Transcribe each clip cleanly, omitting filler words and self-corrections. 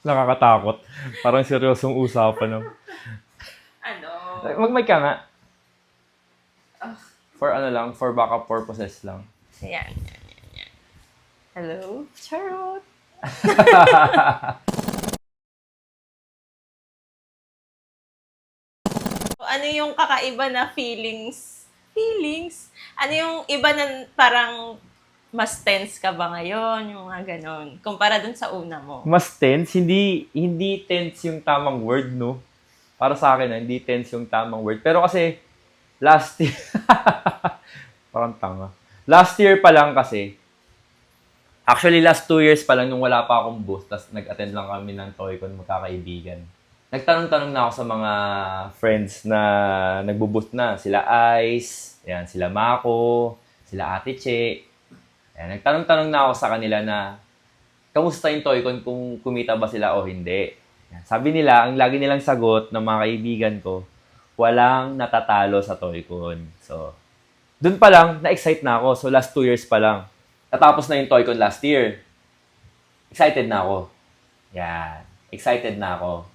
Nakakatakot. Parang seryosong usapan. No? Ano? Mag-mic ka nga. Ah, For ano lang, for backup purposes lang. yan. Hello? Charot. Ano yung kakaiba na feelings? Feelings? Ano yung iba na parang mas tense ka ba ngayon? Yung mga ganon. Kumpara dun sa una mo. Mas tense, hindi tense yung tamang word, no? Para sa akin, hindi tense yung tamang word. Pero kasi, last year, parang tanga. Last year pa lang kasi, actually last 2 years pa lang nung wala pa akong booth, tapos nag-attend lang kami ng Toycon magkakaibigan. Nagtanong-tanong na ako sa mga friends na nagbo-booth na. Sila Ice, yan, sila Mako, sila Ate Che. Yan, nagtanong-tanong na ako sa kanila na kamusta yung Toycon kung kumita ba sila o hindi. Yan. Sabi nila, ang lagi nilang sagot ng mga kaibigan ko, walang natatalo sa Toycon. So, dun pa lang, na-excite na ako. So, last 2 years pa lang. Natapos na yung Toycon last year. Excited na ako. Yan. Excited na ako.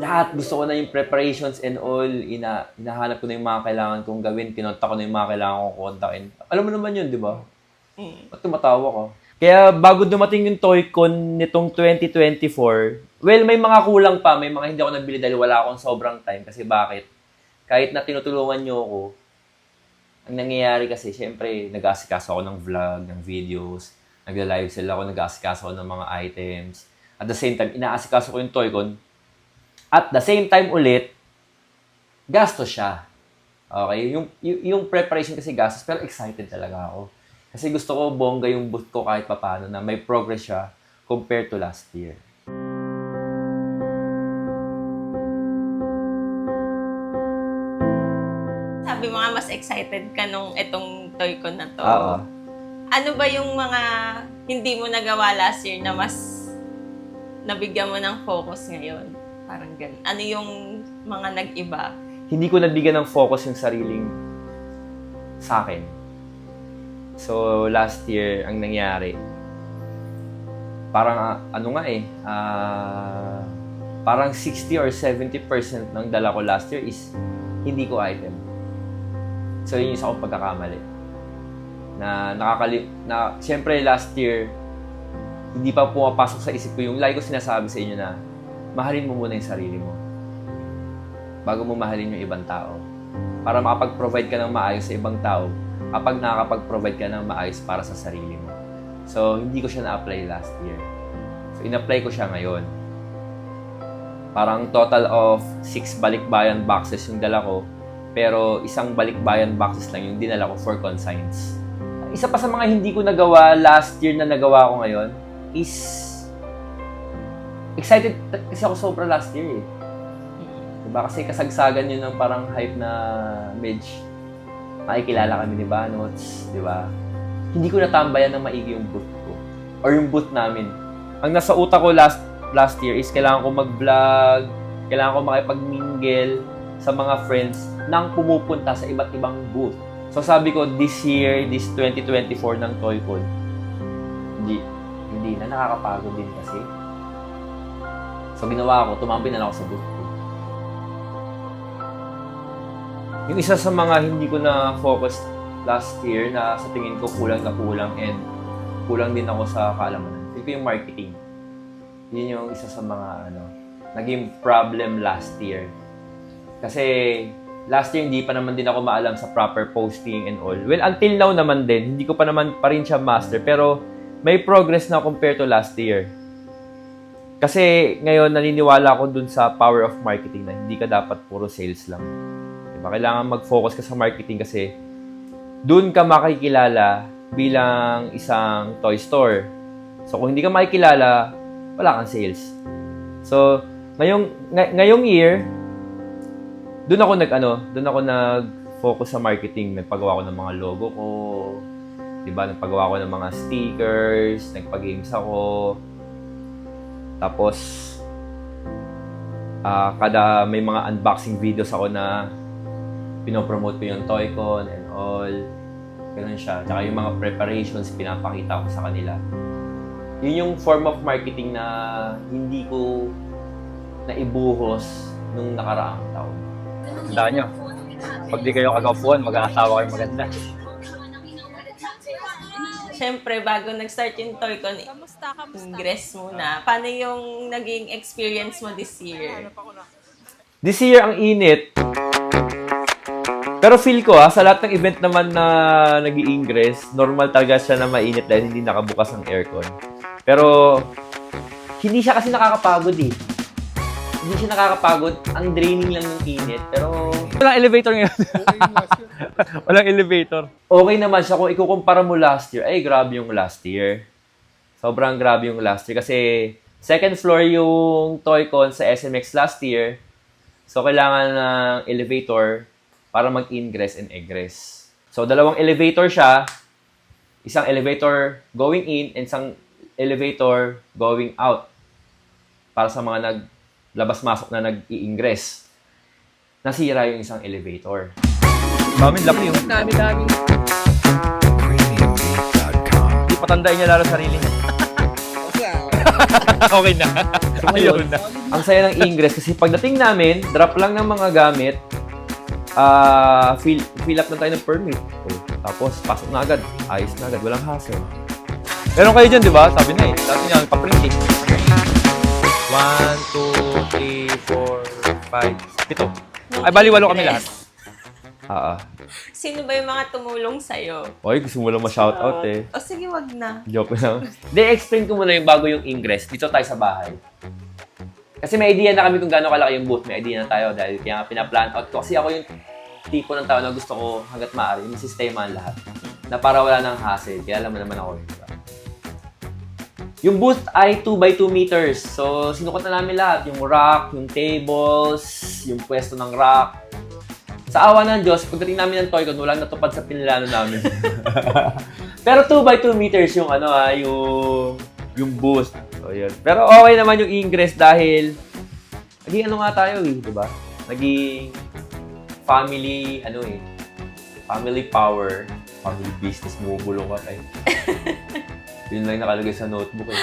Lahat gusto ko na yung preparations and all, hinahanap ko na yung mga kailangan kong gawin, kinontak ko na yung mga kailangan kong kontakin. Alam mo naman yun, di ba? Ba't tumatawa ko? Kaya bago dumating yung Toycon nitong 2024, well, may mga kulang pa, may mga hindi ako nabili dahil wala akong sobrang time. Kasi bakit? Kahit na tinutulungan nyo ako, ang nangyayari kasi, syempre, nag-aasikaso ako ng vlog, ng videos, nagla-live sila ako, nag-aasikaso ako ng mga items. At the same time, inaasikaso ko yung Toycon. At the same time ulit, gastos siya. Okay? Yung preparation kasi gastos, pero excited talaga ako. Kasi gusto ko bongga yung booth ko kahit papano na may progress siya compared to last year. Sabi mo nga mas excited ka nung itong Toycon na to. Oo. Ano ba yung mga hindi mo nagawa last year na mas nabigyan mo ng focus ngayon? Parang ganun. Ano yung mga nag-iba? Hindi ko nabigyan ng focus yung sariling sa akin. So, last year, ang nangyari, parang, parang 60 or 70% ng dala ko last year is hindi ko item. So, yun yung isa kong pagkakamali. Siyempre, last year, hindi pa pumapasok sa isip ko yung lagi ko sinasabi sa inyo na mahalin mo muna yung sarili mo bago mo mahalin yung ibang tao. Para makapag-provide ka ng maayos sa ibang tao kapag nakakapag-provide ka ng maayos para sa sarili mo. So, hindi ko siya na-apply last year. So, in-apply ko siya ngayon. Parang total of 6 balikbayan boxes yung dala ko, pero isang balikbayan boxes lang yung dinala ko for consigns. Isa pa sa mga hindi ko nagawa last year na nagawa ko ngayon is excited kasi ako sobra last year eh. Diba? Kasi kasagsagan yun ng parang hype na Medj. Nakikilala kami ni Banots, diba? Hindi ko natambayan ng maigi yung booth ko. Or yung booth namin. Ang nasa utak ko last year is kailangan ko mag-vlog, kailangan ko makipag-mingle sa mga friends nang pumupunta sa iba't ibang booth. So sabi ko, this year, this 2024 ng Toycon, hindi na, nakakapagod din kasi. So, ginawa ko, tumambay na lang ako sa booth ko. Yung isa sa mga hindi ko na focus last year na sa tingin ko kulang and kulang din ako sa kaalaman. Ito yung marketing. Yun yung isa sa mga naging problem last year. Kasi last year hindi pa naman din ako maalam sa proper posting and all. Well, until now naman din, hindi ko pa rin siya master, pero may progress na compared to last year. Kasi ngayon, naniniwala ako dun sa power of marketing na hindi ka dapat puro sales lang. Diba? Kailangan mag-focus ka sa marketing kasi dun ka makikilala bilang isang toy store. So, kung hindi ka makikilala, wala kang sales. So, ngayong year, doon ako nag-focus sa marketing. Nagpagawa ko ng mga logo ko, 'di ba? Nagpagawa ko ng mga stickers, nagpa-games ako. Tapos kada may mga unboxing videos ako na pinopromote ko yung Toycon and all. Ganun siya. Tsaka yung mga preparations, pinapakita ko sa kanila. Yun yung form of marketing na hindi ko naibuhos nung nakaraang taon. Tandaan nyo, pag di kayo kagapuan, mag-aasawa kayo maganda. Siyempre, bago nag-start yung Toycon, ingress muna. Paano yung naging experience mo this year? This year, ang init. Pero feel ko sa lahat ng event naman na nag-i-ingress, normal talaga siya na mainit dahil hindi nakabukas ang aircon. Pero, hindi siya kasi nakakapagod eh. Hindi siya nakakapagod. Ang draining lang ng init. Pero, Walang elevator ngayon. Walang elevator. okay naman siya kung ikukumpara mo last year. Ay, grabe yung last year. Sobrang grabe yung last year. Kasi, second floor yung Toycon sa SMX last year. So, kailangan ng elevator para mag-ingress and egress. So, dalawang elevator siya. Isang elevator going in and isang elevator going out. Para sa mga naglabas-masok na nag-i-ingress. Nasira yung isang elevator. Dami, laki yung. Dami. Hindi patandain niya lalo sarili niya. Okay na. Ayaw na. Ang saya ng ingress kasi pagdating namin, drop lang ng mga gamit, fill up na tayo ng permit. Tapos, pasok na agad. Ayos na agad. Walang hassle. Meron kayo dyan, di ba? Sabi na eh. Dati niya, paprint eh. 1, 2, 3, 4, 5, 7. Ay, bali 8 kami lahat. Sino ba yung mga tumulong sa'yo? Oy, gusto mo lang ma-shoutout eh. O sige, wag na. Joke lang. explain ko muna yung bago yung ingress. Dito tayo sa bahay. Kasi may idea na kami kung gaano kalaki yung booth. May idea na tayo dahil kaya pinaplan out ko. Kasi ako yung tipo ng tao na gusto ko hanggat maaari, yung sistema ang lahat. Na para wala nang hassle. Kaya alam mo naman ako yun. Yung booth ay 2x2 meters. So, sinukot na namin lahat. Yung rack, yung tables, yung pwesto ng rack. Sa awa ng Diyos, pagdating namin ng Toycon, walang natupad sa pinilano namin. Pero 2x2 meters yung yung booth. So, yun. Pero okay naman yung ingress dahil naging tayo di ba? Naging family, family power, family business, bumubulong ka tayo. Yun lang nakalagay sa notebook eh.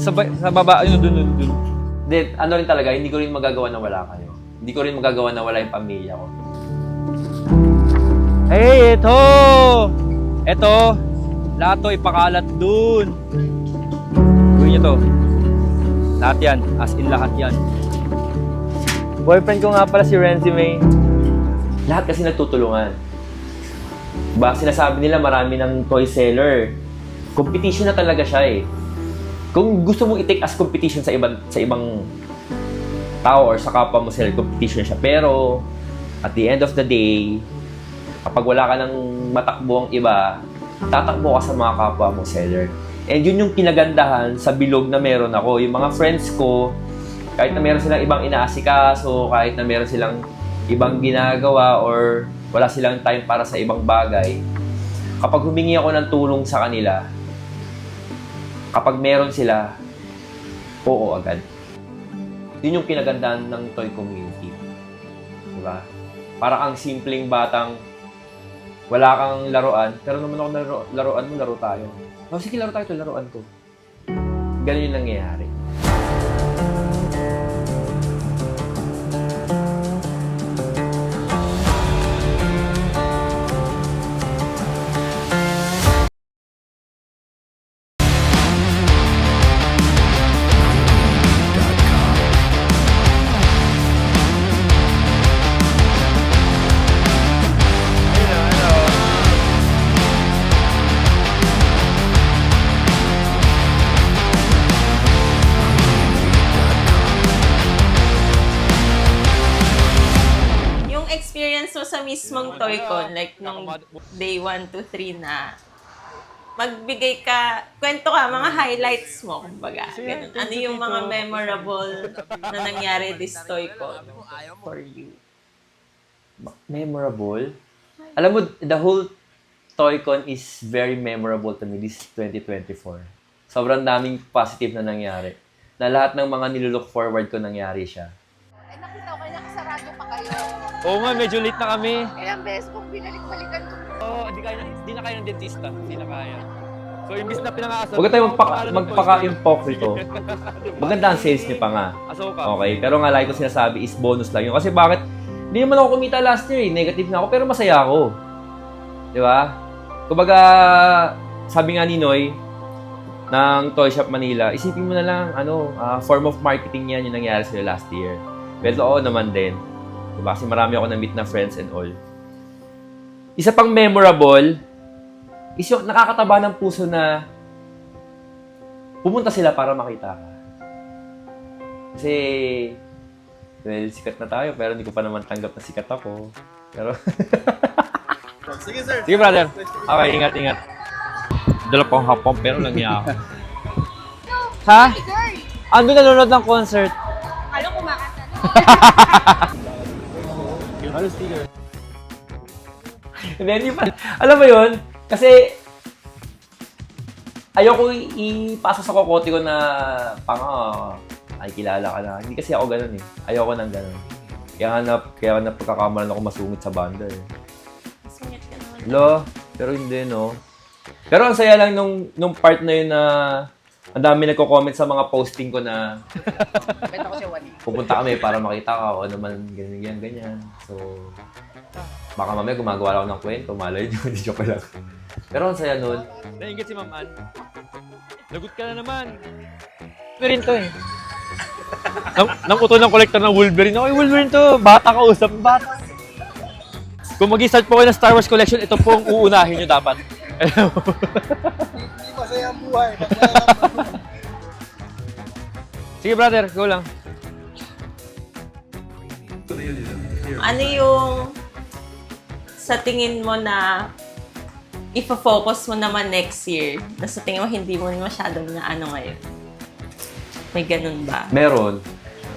Sa baba, dun. Then, rin talaga, hindi ko rin magagawa na wala kayo. Hindi ko rin magagawa na wala yung pamilya ko. Hey, ito! Ito! Lahat to ipakalat dun. Gawin nyo to. Lahat yan. As in lahat yan. Boyfriend ko nga pala si Renzi May. Lahat kasi nagtutulungan. Diba? Sinasabi nila marami ng toy seller. Competition na talaga siya eh. Kung gusto mong i-take as competition sa ibang tao or sa kapwa mo seller, competition siya. Pero, at the end of the day, kapag wala ka ng matakbo ang iba, tatakbo ka sa mga kapwa mo seller. And yun yung kinagandahan sa bilog na meron ako. Yung mga friends ko, kahit na meron silang ibang inaasikaso, kahit na meron silang ibang ginagawa or wala silang time para sa ibang bagay, kapag humingi ako ng tulong sa kanila, kapag meron sila, oo agad. Yun yung kinagandahan ng toy community. Diba? Para kang simpleng batang wala kang laruan, pero naman ako laruan mo, laro tayo. Oh, sige, laro tayo ito, laruan ko. Ganun yung nangyayari. mismong Toycon, like nung day 1 to 3 na, magbigay ka, kwento ka, mga highlights mo, kumbaga. Ganun. Ano yung mga memorable na nangyari this Toycon for you? Memorable? Alam mo, the whole Toycon is very memorable to me this 2024. Sobrang daming positive na nangyari. Na lahat ng mga nilulook forward ko nangyari siya. Ay, nakita ko kayo, nakasarado pa kayo. Oo nga, medyo late na kami. Ilang beses kong binalik-balikan ko. Oo, di na kaya ng dentista. Hindi na kaya. So, imbis na pinangaasal. Huwag tayo magpaka-impokrito. Maganda ang sales niyo pa nga. Aso ka. Okay, pero nga like ko sinasabi is bonus lang yun. Kasi bakit? Hindi naman ako kumita last year eh. Negative na ako, pero masaya ako. Di ba? Kumbaga, sabi nga ni Noy, ng Toy Shop Manila, isipin mo na lang, form of marketing yan yung nangyari sa'yo last year. Pero oo naman din. Diba? Kasi marami ako na-meet na friends and all. Isa pang memorable, is yung nakakataba ng puso na pumunta sila para makita ka. Kasi, well, sikat na tayo, pero hindi ko pa naman tanggap na sikat ako. Pero, Sige, sir. Sige, brother. Okay, ingat. Dala pang hapon, pero lang niya ako. Ha? Girl! Ando nanonood ng concert. Alam kumakanta. hindi pa. Alam mo yun? Kasi, ayoko ipasa sa kokote ko na ay kilala ka na. Hindi kasi ako ganun eh. Ayoko nang ganun. Kaya nga pagkakamalan ako masungit sa banda eh. Sungit ka naman. Lo, pero hindi no. Pero ang saya lang nung part na yun na ang dami nagko-comment sa mga posting ko na Benta ko siya wali. pupunta kami para makita ka o naman ganyan. So, baka mamaya gumagawa lang ako ng kwento, malay nyo, hindi joke lang. Pero ang saya nun. Nainggit si Ma'am Ann. Lagot ka na naman. Wolverine to eh. Nang uto ng collector ng Wolverine. Okay, Wolverine to. Bata ka usap. Bata. Kung mag-start po kayo ng Star Wars collection, ito po ang uunahin nyo dapat. Hindi masaya ang buhay. Sige brother, go lang. Ano yung sa tingin mo na ifo-focus mo naman next year na sa tingin mo hindi mo masyadong na ano ngayon? May ganun ba? Meron.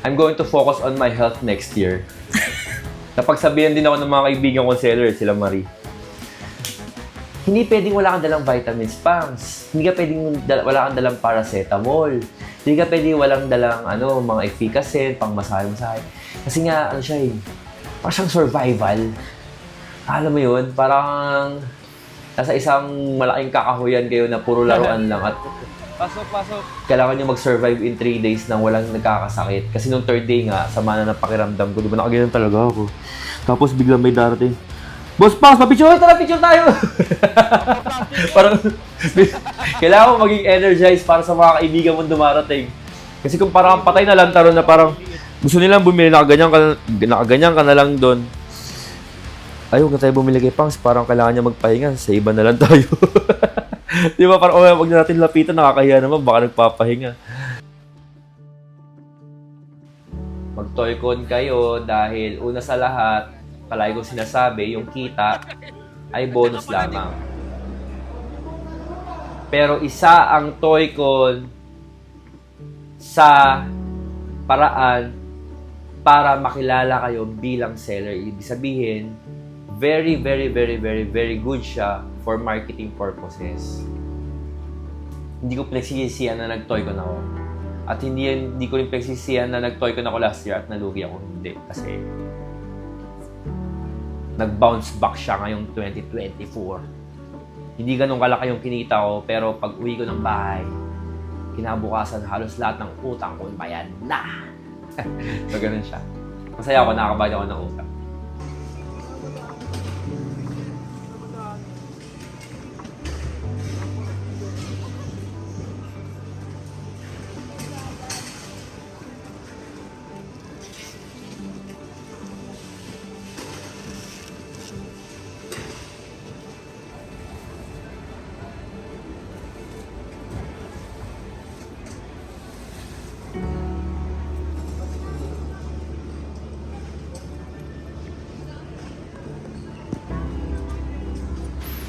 I'm going to focus on my health next year. Napagsabihan din ako ng mga kaibigan kong seller, sila Marie. Hindi pwedeng wala kang dalang vitamins, Pangs. Hindi ka pwedeng wala kang dalang paracetamol. Hindi ka pwedeng walang dalang mga efficacy, pang masahe-masahe. Kasi nga, siya eh, parang siyang survival. Alam mo yun, parang nasa isang malaking kakahuyan kayo na puro laruan lang at Pasok. kailangan nyo mag-survive in 3 days nang walang nagkakasakit. Kasi nung 3rd day nga, sama na ng pakiramdam ko. Di ba nakaganyan talaga ako? Tapos biglang may darating. Boss Pangs, pa-picture! Tara, picture tayo! Parang, kailangan mo maging energized para sa mga kaibigan mong dumarating. Kasi kung parang patay na lantaro na parang gusto nilang bumili, nakaganyan ka na lang doon. Ay, huwag na tayo bumili kay Pangs. Parang kailangan niya magpahinga. Sa iba na lang tayo. Di ba? Parang, wag na natin lapitan. Nakakahiya naman. Baka nagpapahinga. Mag-toycon kayo dahil una sa lahat, palagi kong sinasabi, yung kita ay bonus lamang. Pero isa ang toycon sa paraan para makilala kayo bilang seller. Ibig sabihin, very, very, very, very, very good siya for marketing purposes. Hindi ko pinagsisisihan na nag-toycon ako. At hindi ko rin pinagsisisihan na nag-toycon ako last year at nalugi ako. Hindi. Kasi nag-bounce back siya ngayong 2024. Hindi ganun kalaki yung kinita ko, pero pag uwi ko ng bahay, kinabukasan halos lahat ng utang ko bayad na. So, ganun siya. Masaya ako, nakakabayad ako ng utang.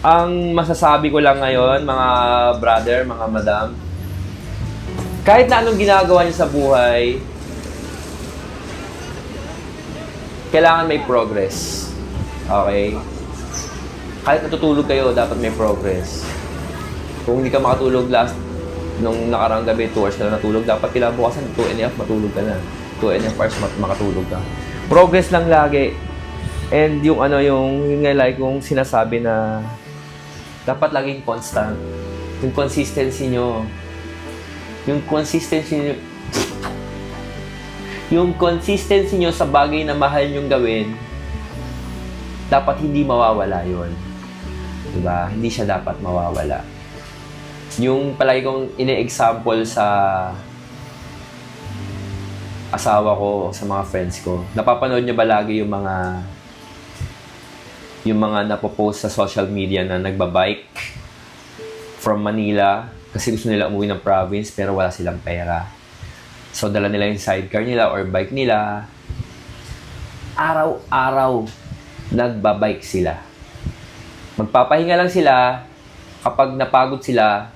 Ang masasabi ko lang ngayon, mga brother, mga madam, kahit na anong ginagawa niyo sa buhay, kailangan may progress. Okay? Kahit natutulog kayo, dapat may progress. Kung hindi ka makatulog nung nakarang gabi, 2 hours ka na natulog, dapat kinabukasan 2.5 matulog ka na. 2.5 hours makatulog ka. Progress lang lagi. And yung like kung sinasabi na dapat laging constant. Yung consistency nyo. Yung consistency nyo sa bagay na mahal nyong gawin, dapat hindi mawawala yon. Diba? Hindi siya dapat mawawala. Yung palagi kong ine-example sa asawa ko, sa mga friends ko, napapanood nyo ba lagi yung mga napopost sa social media na nagbabike from Manila kasi gusto nila umuwi ng province pero wala silang pera. So, dala nila yung sidecar nila or bike nila. Araw-araw, nagbabike sila. Magpapahinga lang sila kapag napagod sila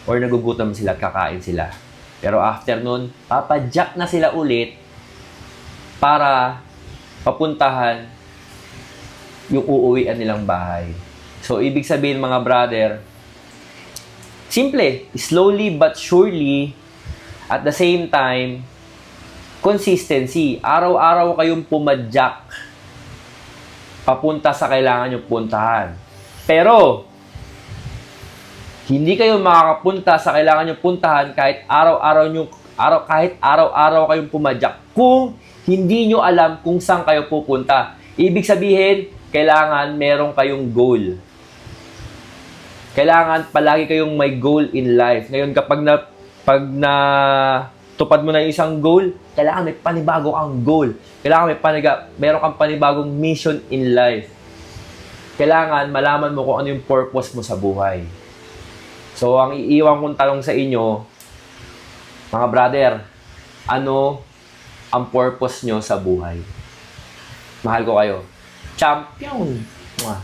or nagugutom sila at kakain sila. Pero after nun, papadyak na sila ulit para papuntahan yung uuwian nilang bahay. So, ibig sabihin mga brother, simple, slowly but surely, at the same time, consistency. Araw-araw kayong pumadyak papunta sa kailangan yung puntahan. Pero, hindi kayo makakapunta sa kailangan yung puntahan kahit araw-araw kayong pumadyak kung hindi nyo alam kung saan kayo pupunta. Ibig sabihin, kailangan meron kayong goal. Kailangan palagi kayong may goal in life. Ngayon, kapag tupad mo na yung isang goal, kailangan may panibago kang goal. Kailangan meron kang panibagong mission in life. Kailangan malaman mo kung ano yung purpose mo sa buhay. So, ang iiwan kong tanong sa inyo, mga brother, ano ang purpose nyo sa buhay? Mahal ko kayo. Champion! Mwah.